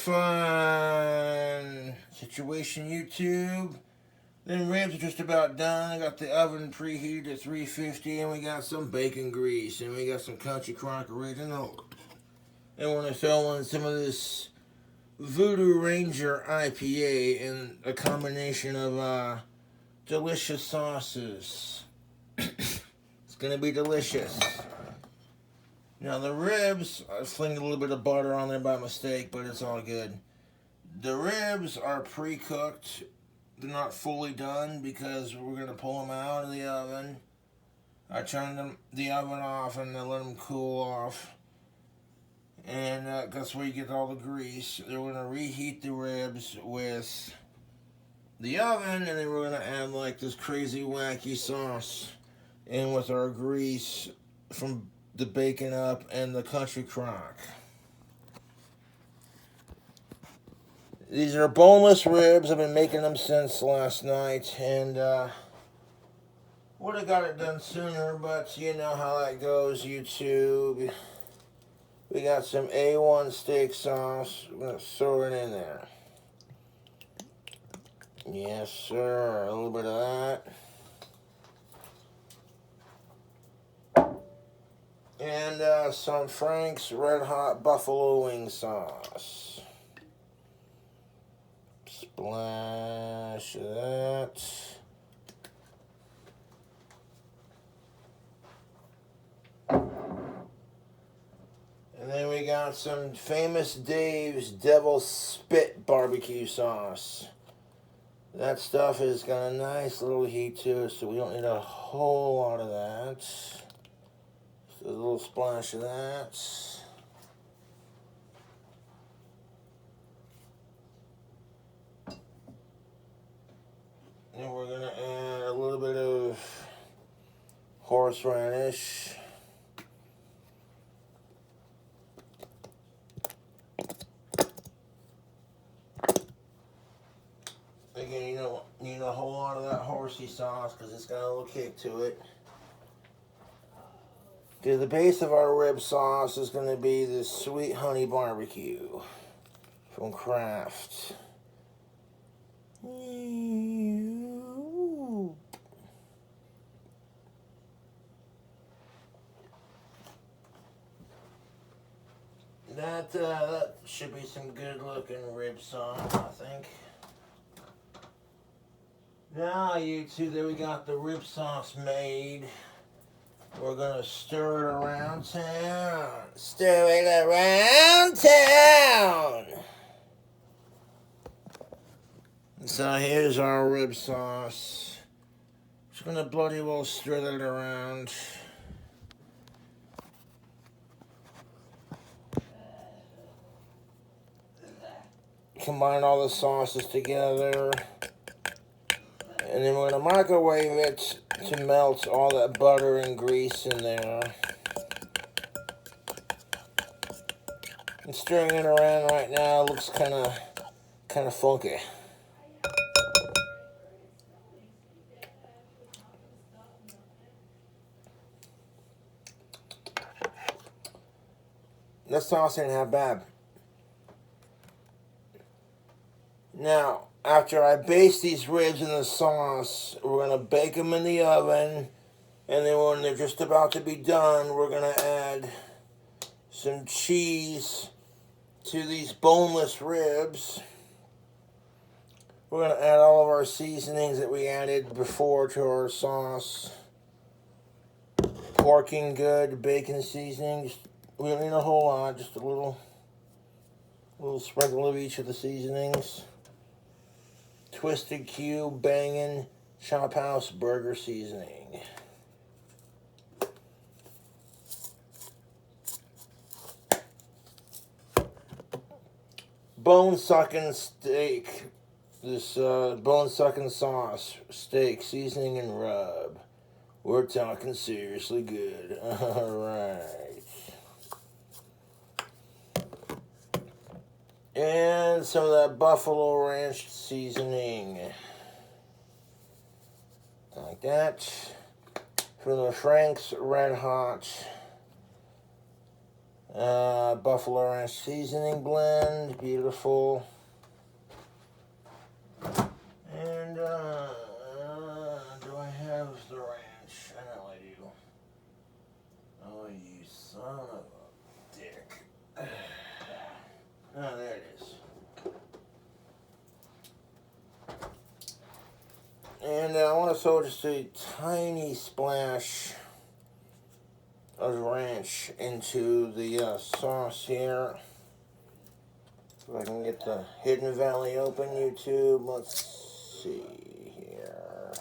Fun situation, YouTube. Then ribs are just about done. I got the oven preheated to 350, and we got some bacon grease, and we got some Country Crock Original. And we're gonna throw in some of this Voodoo Ranger IPA and a combination of delicious sauces. It's gonna be delicious. Now the ribs, I flinged a little bit of butter on there by mistake, but it's all good. The ribs are pre-cooked. They're not fully done because we're going to pull them out of the oven. I turned the oven off and I let them cool off. And that's where you get all the grease. Then we're going to reheat the ribs with the oven, and then we're going to add like this crazy wacky sauce in with our grease from the bacon up and the Country Crock. These are boneless ribs. I've been making them since last night, and would have got it done sooner, but you know how that goes, YouTube. We got some A1 steak sauce. We're going to throw it in there. Yes, sir. A little bit of that. And some Frank's Red Hot Buffalo Wing Sauce. Splash of that. And then we got some Famous Dave's Devil's Spit barbecue sauce. That stuff has got a nice little heat to it, so we don't need a whole lot of that. Just a little splash of that. And we're going to add a little bit of horseradish. Again, you don't need a whole lot of that horsey sauce because it's got a little kick to it. Okay, the base of our rib sauce is going to be this sweet honey barbecue from Kraft. That should be some good looking rib sauce, I think. Now, YouTube, there we got the rib sauce made. We're gonna stir it around town. Stir it around town. So here's our rib sauce. Just gonna bloody well stir that around. Combine all the sauces together. And then we're going to microwave it to melt all that butter and grease in there. And stirring it around right now looks kind of funky. That sauce ain't half bad. Now, after I baste these ribs in the sauce, we're going to bake them in the oven. And then when they're just about to be done, we're going to add some cheese to these boneless ribs. We're going to add all of our seasonings that we added before to our sauce. Porking good, bacon seasoning. We don't need a whole lot, just a little sprinkle of each of the seasonings. Twisted Cube Bangin' Chop House Burger Seasoning. Bone sucking steak. This bone sucking sauce, steak, seasoning, and rub. We're talking seriously good. Alright. And some of that Buffalo Ranch seasoning. Like that. From the Frank's Red Hot Buffalo ranch seasoning blend, beautiful. And do I have the ranch? I know I do. Oh, you son of a dick. Oh, there it is. And I want to throw just a tiny splash of ranch into the sauce here. So I can get the Hidden Valley open, YouTube. Let's see here.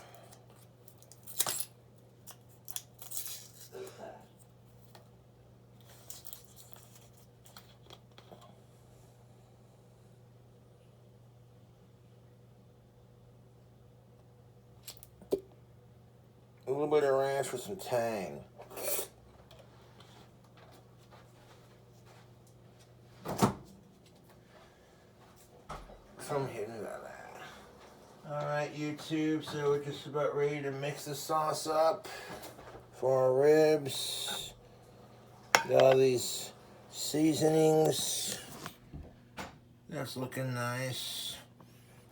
A little bit of ranch with some tang. From Hidden Valley. Alright, YouTube, so we're just about ready to mix the sauce up for our ribs. Got all these seasonings. That's looking nice.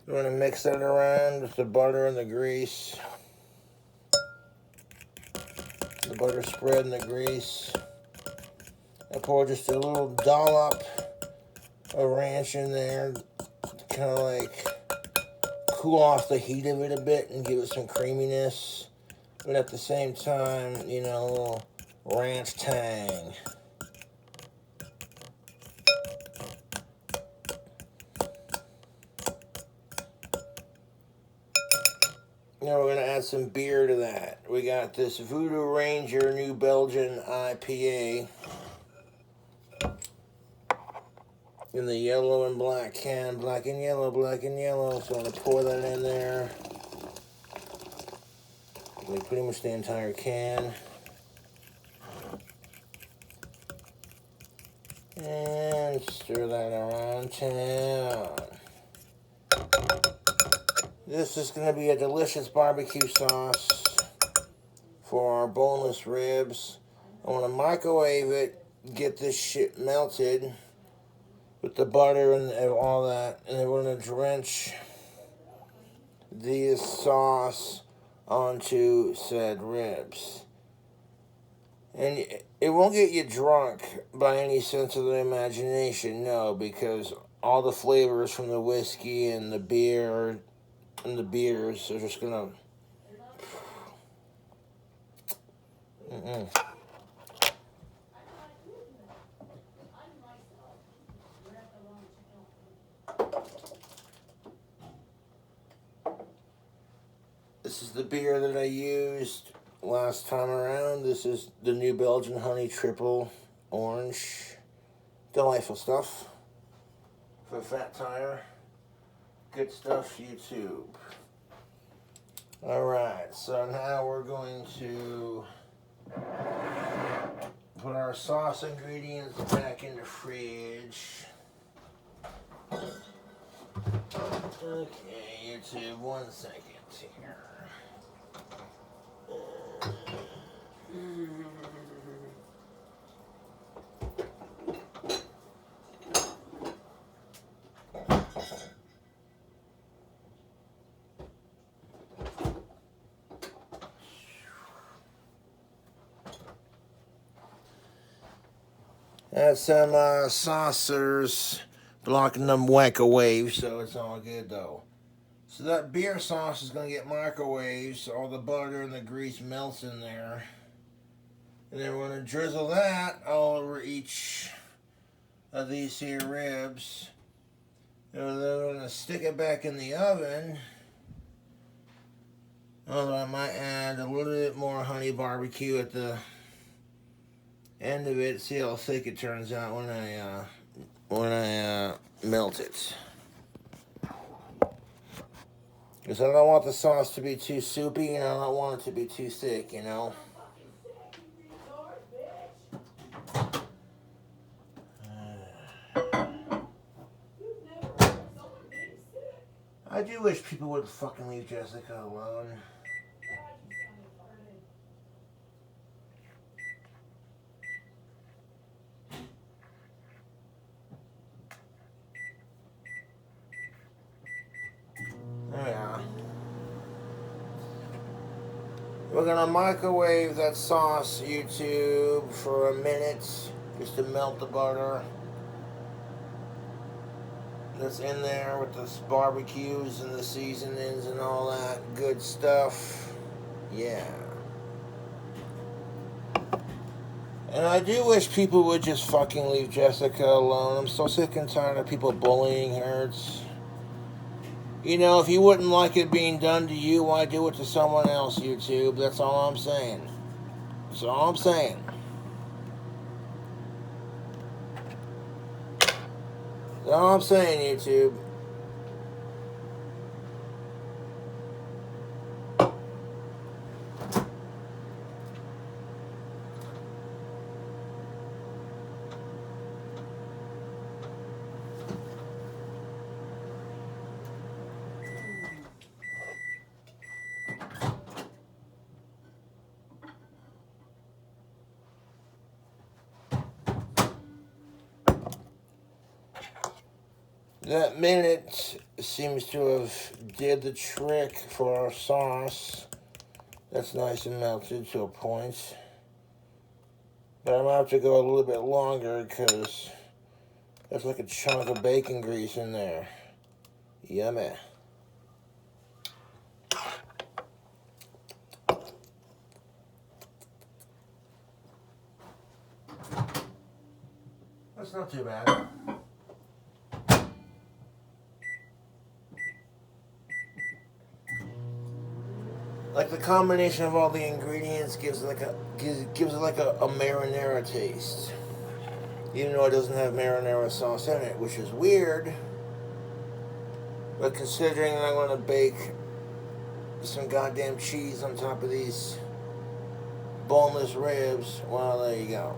We're going to mix that around with the butter and the grease. The butter spread and the grease. I pour just a little dollop of ranch in there, kind of like cool off the heat of it a bit and give it some creaminess, but at the same time, you know, a little ranch tang. Now we're going to add some beer to that. We got this Voodoo Ranger New Belgian IPA in the yellow and black can. Black and yellow, black and yellow. So I'm going to pour that in there. Like pretty much the entire can. And stir that around town. This is going to be a delicious barbecue sauce for our boneless ribs. I want to microwave it, get this shit melted with the butter and all that, and then we're going to drench this sauce onto said ribs. And it won't get you drunk by any sense of the imagination, no, because all the flavors from the whiskey and the beer and the beers are just gonna This is the beer that I used last time around. This is the New Belgian Honey Triple Orange. Delightful stuff for a fat tire. Good stuff, YouTube. Alright, so now we're going to put our sauce ingredients back in the fridge. Okay, YouTube, 1 second here. That's some saucers blocking them microwaves, so it's all good though. So that beer sauce is going to get microwaved, so all the butter and the grease melts in there. And then we're going to drizzle that all over each of these here ribs. And then we're going to stick it back in the oven. Although I might add a little bit more honey barbecue at the end of it. See how thick it turns out when I melt it. Because I don't want the sauce to be too soupy, and I don't want it to be too thick, you know. I do wish people would fucking leave Jessica alone. We're gonna microwave that sauce, YouTube, for a minute, just to melt the butter that's in there with the barbecues and the seasonings and all that good stuff. Yeah. And I do wish people would just fucking leave Jessica alone. I'm so sick and tired of people bullying her. It's, you know, if you wouldn't like it being done to you, why do it to someone else, YouTube? That's all I'm saying. That's all I'm saying. That's all I'm saying, YouTube. That minute seems to have did the trick for our sauce. That's nice and melted to a point. But I'm going to have to go a little bit longer because there's like a chunk of bacon grease in there. Yummy. That's not too bad. Like the combination of all the ingredients gives it like a marinara taste. Even though it doesn't have marinara sauce in it, which is weird. But considering that I'm going to bake some goddamn cheese on top of these boneless ribs, well, there you go.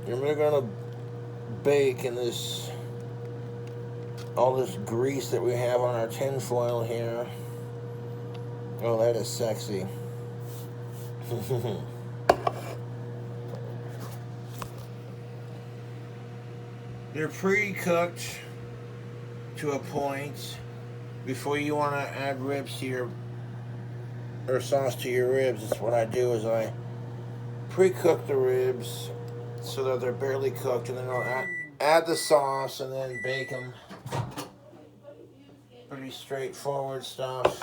And we're going to bake in this, all this grease that we have on our tin foil here. Oh, that is sexy. They're pre-cooked to a point before you want to add ribs to your, or sauce to your ribs. That's what I do, is I pre-cook the ribs so that they're barely cooked, and then I'll add the sauce and then bake them. Pretty straightforward stuff.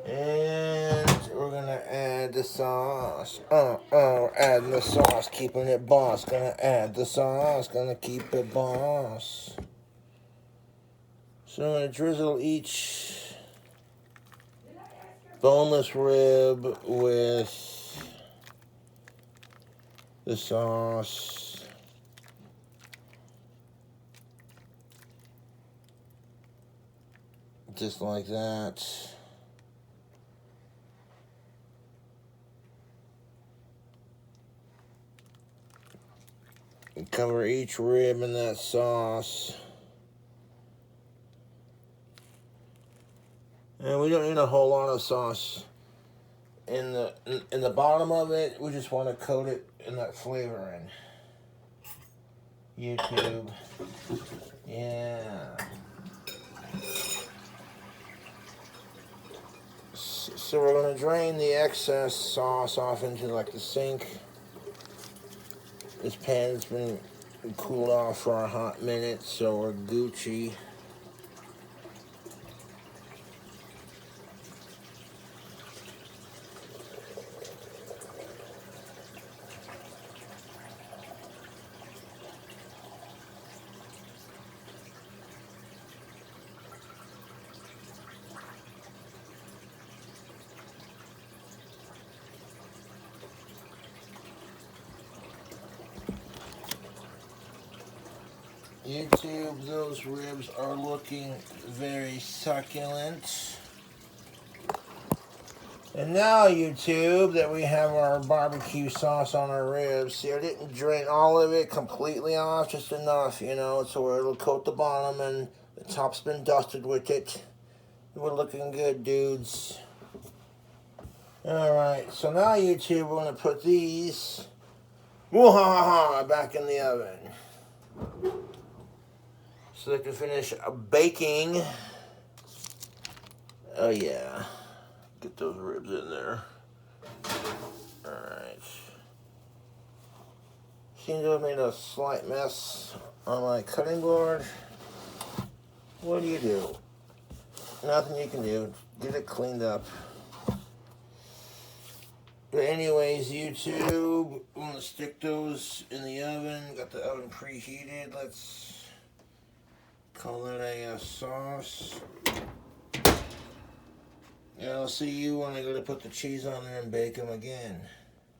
And we're gonna add the sauce. We're adding the sauce, keeping it boss. Gonna add the sauce, gonna keep it boss. So I'm gonna drizzle each boneless rib with the sauce. Just like that. And cover each rib in that sauce. And we don't need a whole lot of sauce in the bottom of it. We just want to coat it in that flavor in. YouTube. Yeah. So we're going to drain the excess sauce off into like the sink. This pan's been cooled off for a hot minute, so we're Gucci. YouTube, those ribs are looking very succulent. And now, YouTube, that we have our barbecue sauce on our ribs, see, I didn't drain all of it completely off, just enough, you know, so it'll coat the bottom and the top's been dusted with it. We're looking good, dudes. Alright, so now YouTube, we're going to put these back in the oven. So they can finish baking. Oh yeah. Get those ribs in there. Alright. Seems to have made a slight mess on my cutting board. What do? Nothing you can do. Get it cleaned up. But anyways, YouTube, I'm going to stick those in the oven. Got the oven preheated. Let's call that a sauce. And I'll see you when I go to put the cheese on there and bake them again.